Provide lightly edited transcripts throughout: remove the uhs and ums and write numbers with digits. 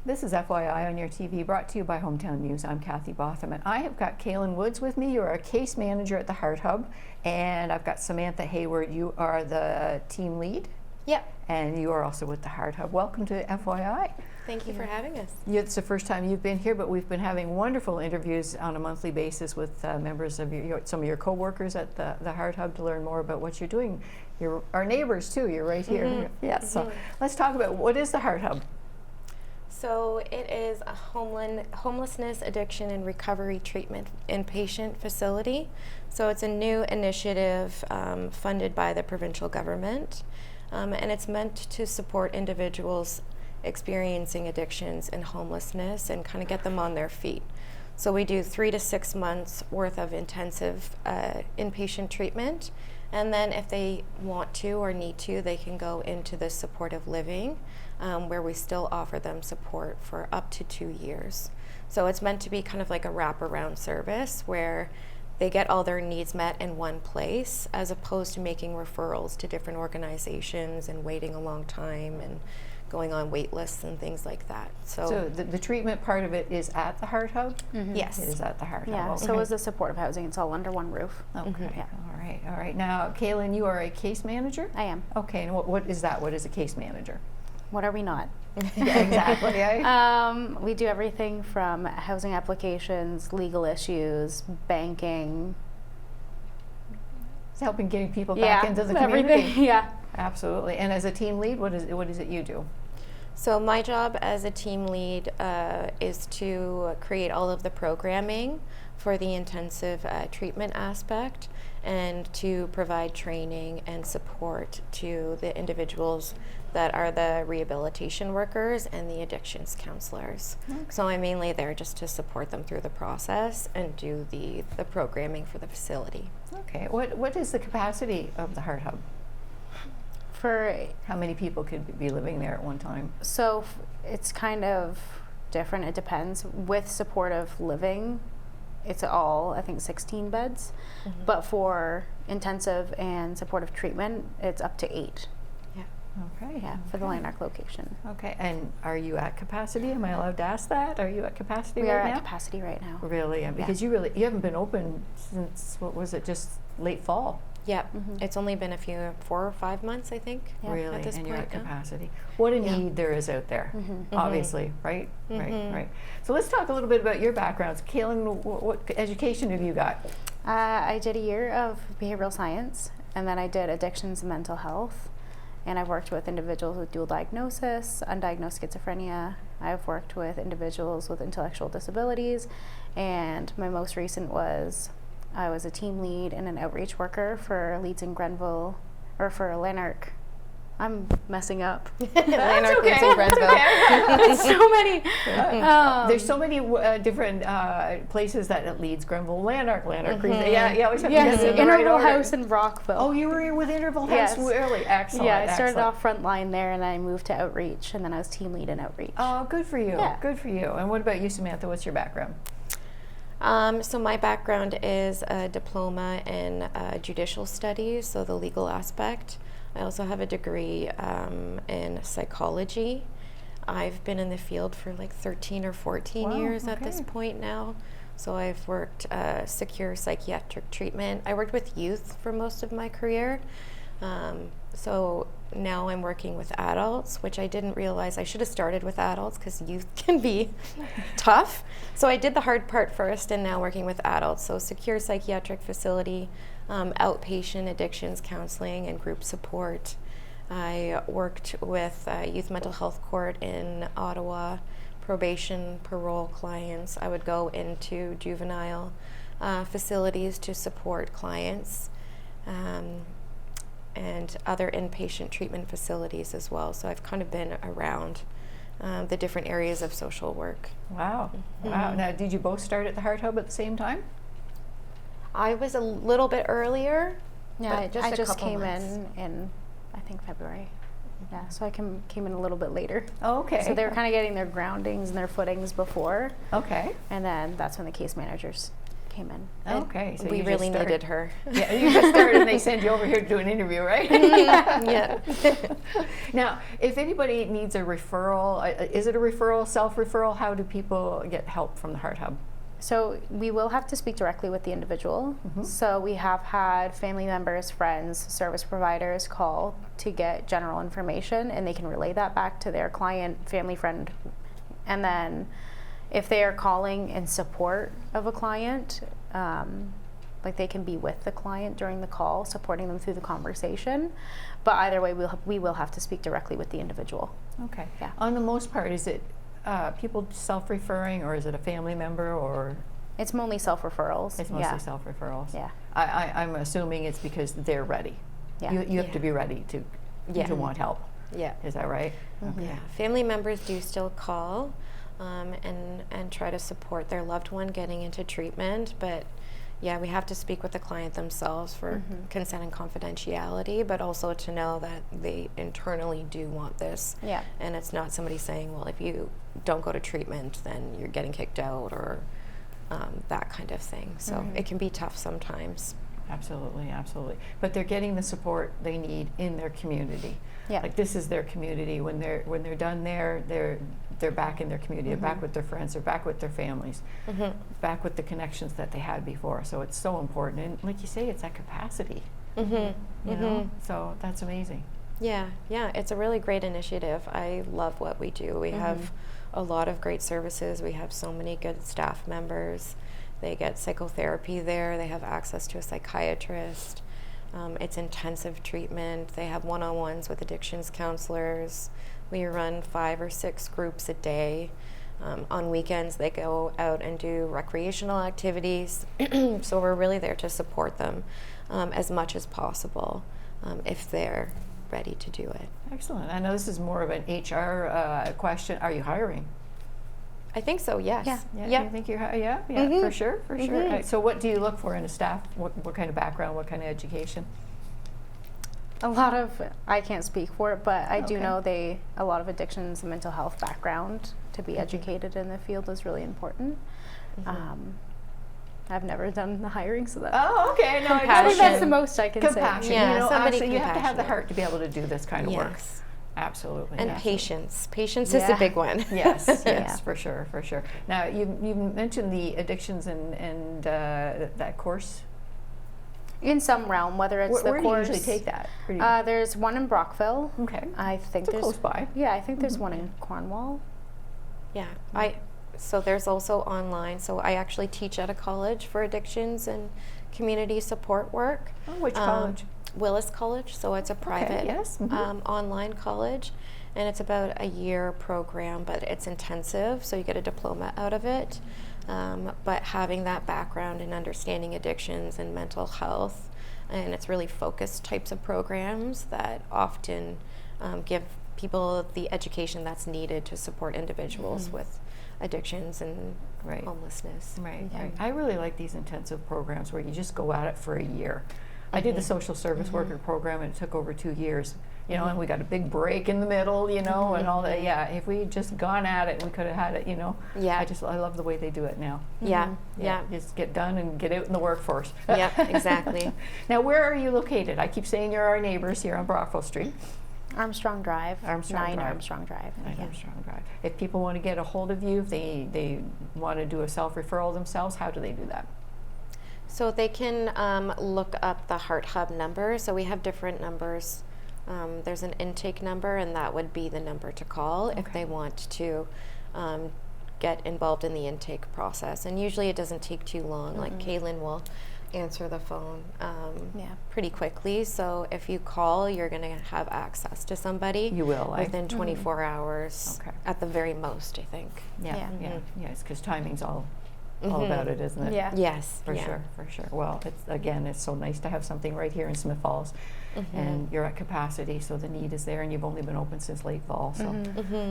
This is FYI on your TV, brought to you by Hometown News. I'm Kathy Botham, and I have got Kaelyn Woods with me. You're a case manager at the HART Hub, and I've got Samantha Hayward. You are the team lead. Yep. And you are also with the HART Hub. Welcome to FYI. Thank you for having us. It's the first time you've been here, but we've been having wonderful interviews on a monthly basis with members of some of your co-workers at the HART Hub to learn more about what you're doing. You're our neighbors too. You're right here. Mm-hmm. Yes. Mm-hmm. So let's talk about what is the HART Hub. So it is a homelessness, addiction, and recovery treatment inpatient facility. So it's a new initiative funded by the provincial government, and it's meant to support individuals experiencing addictions and homelessness and kind of get them on their feet. So we do 3 to 6 months worth of intensive inpatient treatment, and then if they want to or need to, they can go into the supportive living where we still offer them support for up to 2 years. So it's meant to be kind of like a wraparound service where they get all their needs met in one place, as opposed to making referrals to different organizations and waiting a long time and going on wait lists and things like that. So the treatment part of it is at the HART Hub? Mm-hmm. Yes. It is at the HART Hub. Yeah, Okay. so is the supportive housing. It's all under one roof. Okay. Yeah. All right. Now, Kaelyn, you are a case manager? I am. Okay, and what is that? What is a case manager? What are we not? Yeah, exactly. Yeah. We do everything from housing applications, legal issues, banking. It's helping getting people back into the community. Everything. Yeah. Absolutely. And as a team lead, what is it you do? So my job as a team lead is to create all of the programming for the intensive treatment aspect and to provide training and support to the individuals that are the rehabilitation workers and the addictions counselors. Okay. So I'm mainly there just to support them through the process and do the programming for the facility. Okay. What is the capacity of the HART Hub? For how many people could be living there at one time? So it's kind of different. It depends. With supportive living, it's all, I think, 16 beds. Mm-hmm. But for intensive and supportive treatment, it's up to 8. Yeah. Okay. Yeah, for the Lanark location. Okay. And are you at capacity? Am I allowed to ask that? Are you at capacity right now? We are now? at capacity right now. Really? Because you haven't been open since, what was it, just late fall? Yep. Mm-hmm. It's only been 4 or 5 months, I think. Yeah. Really, at this and point you're at now. capacity. What a need there is out there, obviously, right? Mm-hmm. Right. So let's talk a little bit about your backgrounds. Kaelyn, what education have you got? I did a year of behavioral science, and then I did addictions and mental health. And I've worked with individuals with dual diagnosis, undiagnosed schizophrenia. I've worked with individuals with intellectual disabilities, and my most recent was I was a team lead and an outreach worker for Leeds in Grenville, or for Lanark. I'm messing up. Lanark, okay. Leeds, and Grenville. It's so many. There's so many different places that it leads. Grenville, Lanark. Mm-hmm. Yeah, always have to Yes, get in the right Interval order. House in Brockville. Oh, you were with Interval House? Yes. Really? Excellent. Yeah, I started excellent. off frontline there, and I moved to outreach, and then I was team lead in outreach. Oh, good for you. Yeah. Good for you. And what about you, Samantha? What's your background? So my background is a diploma in judicial studies, so the legal aspect. I also have a degree in psychology. I've been in the field for like 13 or 14 years at this point now. So I've worked secure psychiatric treatment. I worked with youth for most of my career. So now I'm working with adults, which I didn't realize. I should have started with adults because youth can be tough. So I did the hard part first, and now working with adults. So secure psychiatric facility, outpatient addictions counseling and group support. I worked with youth mental health court in Ottawa, probation, parole clients. I would go into juvenile facilities to support clients. And other inpatient treatment facilities as well. So I've kind of been around the different areas of social work. Wow. Wow. Now, did you both start at the HART Hub at the same time? I was a little bit earlier. Yeah, but I just couple came months. in I think February. Yeah, so I came in a little bit later. Oh, okay. So they were kind of getting their groundings and their footings before, Okay. and then that's when the case managers came in. Okay, so we you really just started. needed her. Yeah, you just started and they send you over here to do an interview, right? Yeah. Now, if anybody needs a referral, is it a referral, self-referral? How do people get help from the HART Hub? So we will have to speak directly with the individual. So we have had family members, friends, service providers call to get general information, and they can relay that back to their client, family, friend. And then if they are calling in support of a client, like they can be with the client during the call, supporting them through the conversation. But either way, we will have to speak directly with the individual. Okay. Yeah. On the most part, is it people self-referring, or is it a family member, or It's mainly self-referrals. it's mostly self-referrals? Yeah. I'm assuming it's because they're ready. Yeah. You have to be ready to want help. Yeah. Is that right? Okay. Yeah. Family members do still call and try to support their loved one getting into treatment, but yeah, we have to speak with the client themselves for consent and confidentiality, but also to know that they internally do want this. Yeah. And it's not somebody saying, well, if you don't go to treatment, then you're getting kicked out, or that kind of thing. So it can be tough sometimes. Absolutely, absolutely. But they're getting the support they need in their community. Yeah. Like, this is their community. When they're done there, they're back in their community. They're back with their friends. They're back with their families. Back with the connections that they had before. So it's so important. And like you say, it's that capacity. You know? So that's amazing. Yeah, it's a really great initiative. I love what we do. We have a lot of great services. We have so many good staff members. They get psychotherapy there. They have access to a psychiatrist. It's intensive treatment. They have one-on-ones with addictions counselors. We run 5 or 6 groups a day. On weekends, they go out and do recreational activities. So we're really there to support them as much as possible if they're ready to do it. Excellent. I know this is more of an HR question. Are you hiring? I think so, yes. Yeah. You think you're for sure, for sure. So what do you look for in a staff? What kind of background? What kind of education? A lot of, I can't speak for it, but I do Okay. know a lot of addictions and mental health background to be educated in the field is really important. I've never done the hiring, so that Oh, okay. No, I think Compassion. that's the most I can compassion. say. Yeah, you know, somebody actually, you have to have the compassionate. heart to be able to do this kind of work. Yes. Absolutely. And absolutely. patience. Patience is a Yeah. big one. Yes, yes, Yeah. for sure, for sure. Now, you mentioned the addictions and that course. In some realm, whether it's Where the do you course. usually take that? Where do you- There's one in Brockville. okay. I think So there's close by. Yeah, I think there's one in Cornwall. Yeah, so there's also online. So I actually teach at a college for addictions and community support work. Oh, which college? Willis College. So it's a private yes, online college, and it's about a year program, but it's intensive. So you get a diploma out of it. But having that background in understanding addictions and mental health, and it's really focused types of programs that often give people the education that's needed to support individuals with addictions and Right. homelessness. Right, right. I really like these intensive programs where you just go at it for a year. I did the social service worker program, and it took over 2 years. You know, and we got a big break in the middle, you know, and all that. Yeah, if we had just gone at it, we could have had it, you know. Yeah. I love the way they do it now. Yeah, Just get done and get out in the workforce. yeah, exactly. Now, where are you located? I keep saying you're our neighbors here on Brockville Street. Armstrong Drive. Armstrong 9 Drive. Armstrong Drive. Yeah. Armstrong Drive. If people want to get a hold of you, if they want to do a self-referral themselves, how do they do that? So they can look up the HART Hub number. So we have different numbers. There's an intake number, and that would be the number to call if they want to get involved in the intake process. And usually it doesn't take too long. Like Kaelyn will answer the phone pretty quickly. So if you call, you're going to have access to somebody. You will, within 24 hours Okay. at the very most, I think. Yes, because timing's all about it, isn't it? Yeah. Yes, For yeah. sure, for sure. Well, it's so nice to have something right here in Smith Falls, and you're at capacity, so the need is there, and you've only been open since late fall. So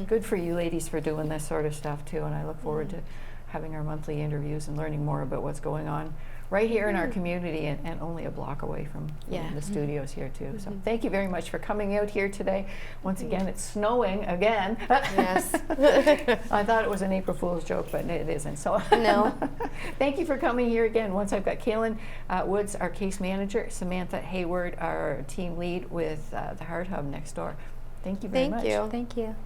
good for you ladies for doing this sort of stuff too, and I look forward to having our monthly interviews and learning more about what's going on right here in our community, and only a block away from the studios here too. So thank you very much for coming out here today. Once again, it's snowing again. Yes. I thought it was an April Fool's joke, but it isn't. So No. thank you for coming here again. Once I've got Kaelyn Woods, our case manager, Samantha Hayward, our team lead with the HART Hub next door. Thank you very much. Thank you. Thank you.